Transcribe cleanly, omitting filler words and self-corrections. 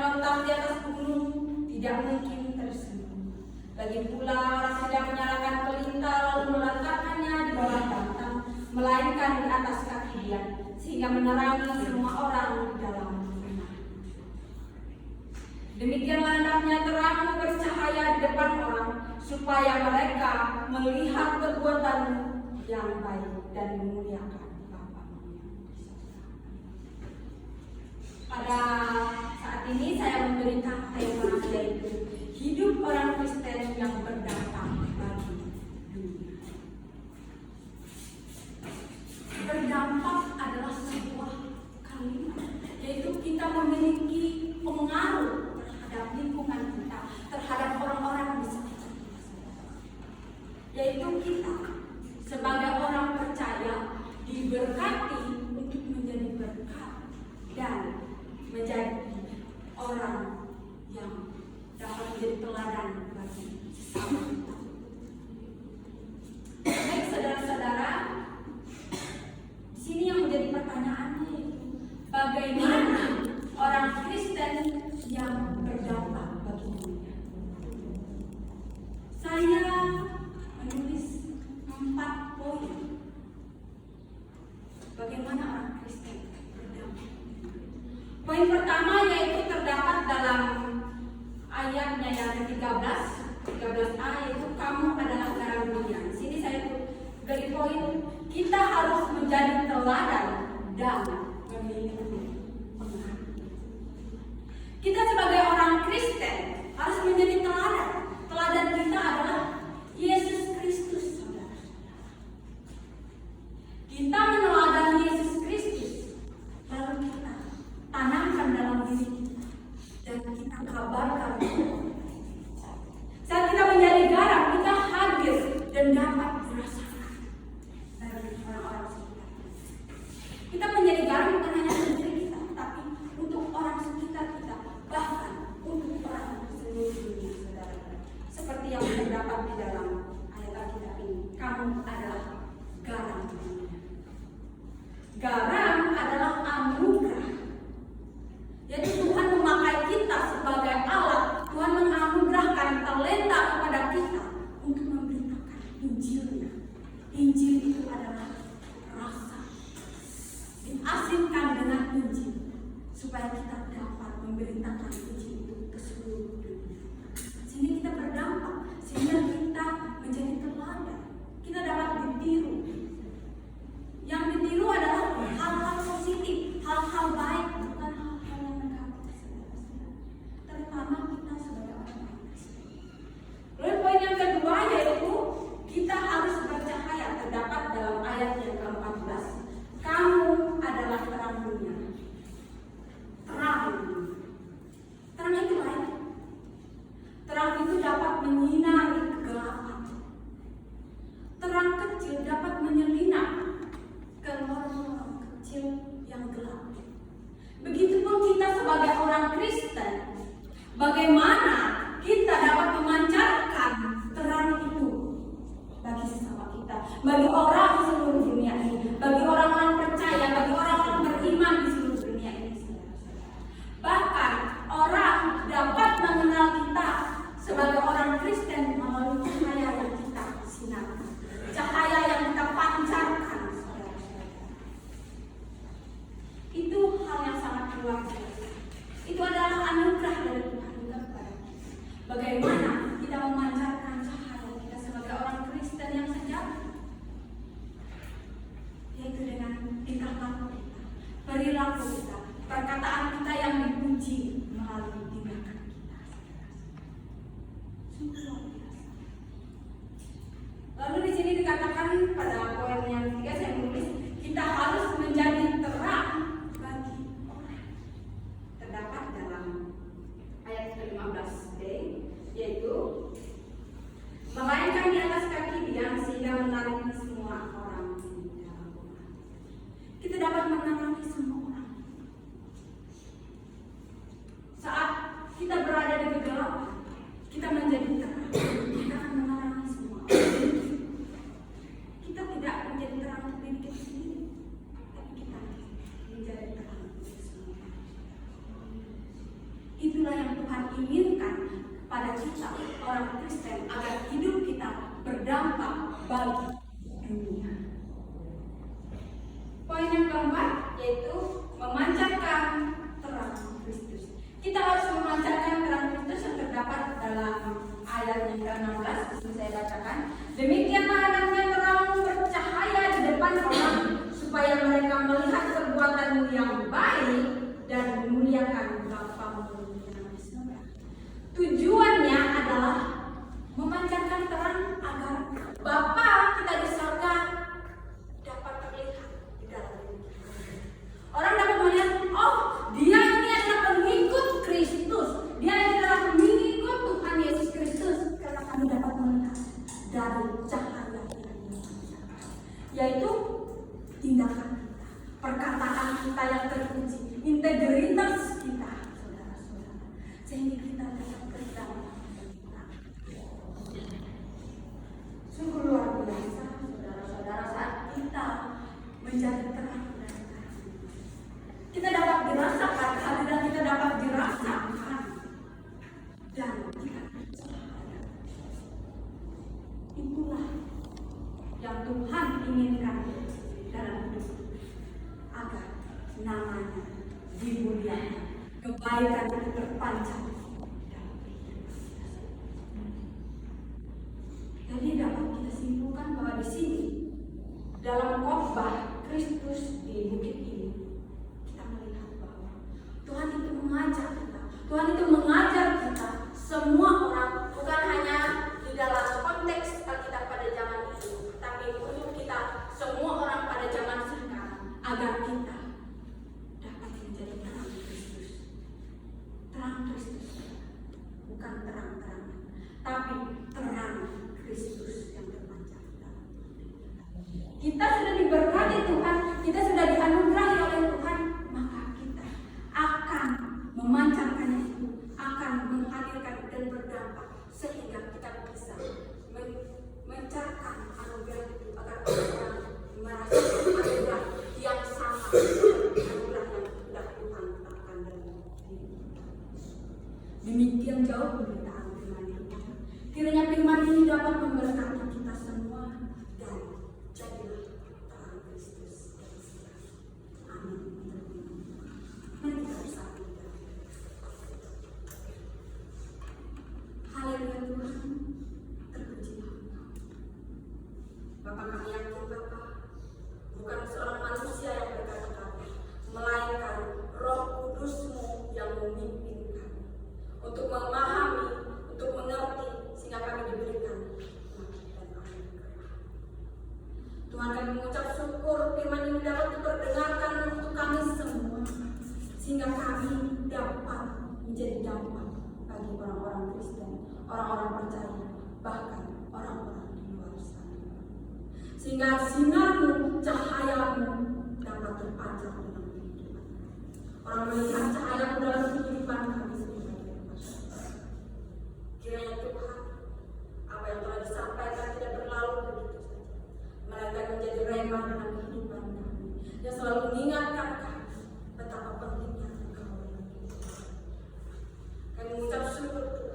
terletak di atas gunung tidak mungkin tersembunyi. Lagi pula orang tidak menyalakan pelita lalu meletakkannya di bawah batang, melainkan di atas kaki dia, sehingga menerangi semua orang di dalam rumah. Demikianlah hendaknya terangmu bercahaya di depan orang, supaya mereka melihat perbuatanmu yang baik dan memuliakan Bapa-Mu yang di surga. Pada saat ini saya memberikan tema yaitu hidup orang Kristen yang berdampak bagi dunia. Berdampak adalah sebuah kalimat, yaitu kita memiliki pengaruh terhadap lingkungan kita, terhadap orang-orang di sekitar kita. Yaitu kita sebagai orang percaya diberkati untuk menjadi berkat dan menjadi orang yang dapat menjadi teladan bagi sesama kita. Baik saudara-saudara, di sini yang menjadi pertanyaannya yaitu bagaimana orang Kristen yang berdampak bagi dunia. Saya menulis 4 poin bagaimana orang Kristen berdampak. Poin pertama yaitu terdapat dalam ayatnya yang ke-13a, yaitu kamu adalah garam dunia. Di sini saya beri poin kita harus menjadi teladan dan memiliki pengaruh. Kita sebagai orang Kristen harus menjadi teladan. Teladan kita adalah Yesus Kristus, saudara. Kita meneladani Yesus Kristus, lalu kita tanamkan dalam diri kita dan kita kabarkan. Saat kita menjadi garam, kita hadir dan dapat merasakan dari orang-orang sekitar. Kita menjadi garam bukan hanya untuk diri kita, tapi untuk orang sekitar kita, bahkan untuk orang seluruh dunia, saudara. Seperti yang terdapat di dalam ayat Alkitab ini, kamu adalah garam dunia. Garam adalah anugerah. Jadi Tuhan memakai kita sebagai alat. Tuhan menganugerahkan talenta kepada kita untuk memberitakan Injilnya. Injil itu adalah rasa. Diasinkan dengan Injil supaya kita dapat memberitakan Injil itu ke seluruh dunia. Sehingga kita berdampak, sehingga kita menjadi teladan. Kita dapat ditiru. Yang ditiru adalah hal-hal positif, hal-hal baik, bukan hal-hal yang negatif, saudara-saudara. Terutama kita sebagai orang Kristen. Lalu poin yang kedua yaitu kita harus bercahaya, terdapat dalam ayat yang ke-14. Kamu adalah terang dunia. Terang. Terang itu baik. Terang itu dapat menyinari kegelapan. Terang kecil dapat menyelinap ke lorong-lorong kecil yang gelap. Begitupun kita sebagai orang Kristen, bagaimana kita dapat memancarkan terang itu bagi sesama kita, bagi orang di seluruh dunia ini, bagi orang-orang percaya, bagi orang-orang beriman di seluruh dunia ini, saudara-saudara. Bahkan orang dapat mengenal kita sebagai orang Kristen melalui cahaya yang kita sinarkan, cahaya yang kita pancarkan, saudara-saudara. Itu hal yang sangat luar biasa. Itu adalah anugerah dari Tuhan juga kepada kita. Bagaimana kita memancarkan cahaya kita sebagai orang Kristen yang sejati, yaitu dengan tingkah laku kita, perilaku kita, perkataan kita yang dipuji melalui tindakan kita. Sungguh luar biasa. Lalu di sini dikatakan pada poin yang ketiga saya menulis kita harus menjadi terang bagi orang. Terdapat dalam ayat ke-15b, yaitu itulah yang Tuhan inginkan pada kita orang Kristen, agar hidup kita berdampak bagi dunia. Poin yang keempat yaitu memancarkan terang Kristus. Kita harus memancarkan terang Kristus yang terdapat dalam ayat yang ke-16. Disini saya bacakan. Demikianlah hendaknya terang bercahaya di depan orang, supaya mereka melihat perbuatanmu yang baik dan memuliakan Bapamu yang di surga. Tujuannya adalah memancarkan terang agar Bapa kita di surga dapat terlihat di dalam hidup kita. Orang dapat melihat, oh, dia ini adalah pengikut Kristus, dia adalah pengikut Tuhan Yesus Kristus, karena kami dapat melihat dari cahaya yaitu tindakan kita, perkataan kita yang terpuji, integritas kita, saudara-saudara, sehingga kita dapat berdampak. Sungguh luar biasa, saudara-saudara, saat kita menjadi terang dan terang. Kita dapat dirasakan, kehadiran kita dapat dirasakan, dan kita bercahaya. Itulah yang Tuhan inginkan dalam hidup, agar namanya dimuliakan, kebaikan itu terpancar. Jadi dapat kita simpulkan bahwa di sini dalam khotbah Kristus di bukit ini kita melihat bahwa Tuhan itu mengajar kita, Tuhan itu mengajar kita semua orang, bukan hanya di dalam konteks Alkitab pada zaman itu, tapi untuk kita semua orang pada zaman sekarang, agar kita dapat menjadi terang Kristus. Terang Kristus, bukan terang-terang, tapi terang Kristus yang terpancar dalam hidup kita. Kita sudah diberkati Tuhan, kita sudah dianugerahi oleh Tuhan, maka kita akan memancarkannya itu, akan menghadirkan dan berdampak, sehingga kita bisa mencarkan anugerah itu, agar orang merasakan anugerah yang sama dengan anugerah yang sudah Tuhan tetapkan dalam hidup kita. Demikian jauh pemberitaan firman ini. Kiranya firman ini dapat memberkati kita semua, dan jadilah terang Kristus. Amin. Mari kita bersatu. Haleluya Tuhan, terpujilah Engkau. Bapa, kami yakin Bapa, bukan seorang manusia yang berkata-kata, melainkan Roh Kudus-Mu yang memimpin kami untuk memahami, untuk mengerti, sehingga kami diberikan hikmat dan anugerah. Tuhan, kami mengucap syukur firman ini dapat diperdengarkan untuk kami semua, sehingga kami dapat menjadi dampak bagi orang-orang Kristen, orang-orang percaya, bahkan orang-orang di luar sana. Sehingga sinar-Mu, cahaya-Mu dapat terpancar dalam kehidupan. Orang melihat cahaya-Mu dalam kehidupan kami sebagai masyarakat. Kiranya Tuhan, apa yang telah disampaikan tidak berlalu begitu saja, melainkan menjadi rema dalam kehidupan kami, yang selalu mengingatkan kami betapa pentingnya Engkau dalam kehidupan. Kami mengucap syukur Tuhan.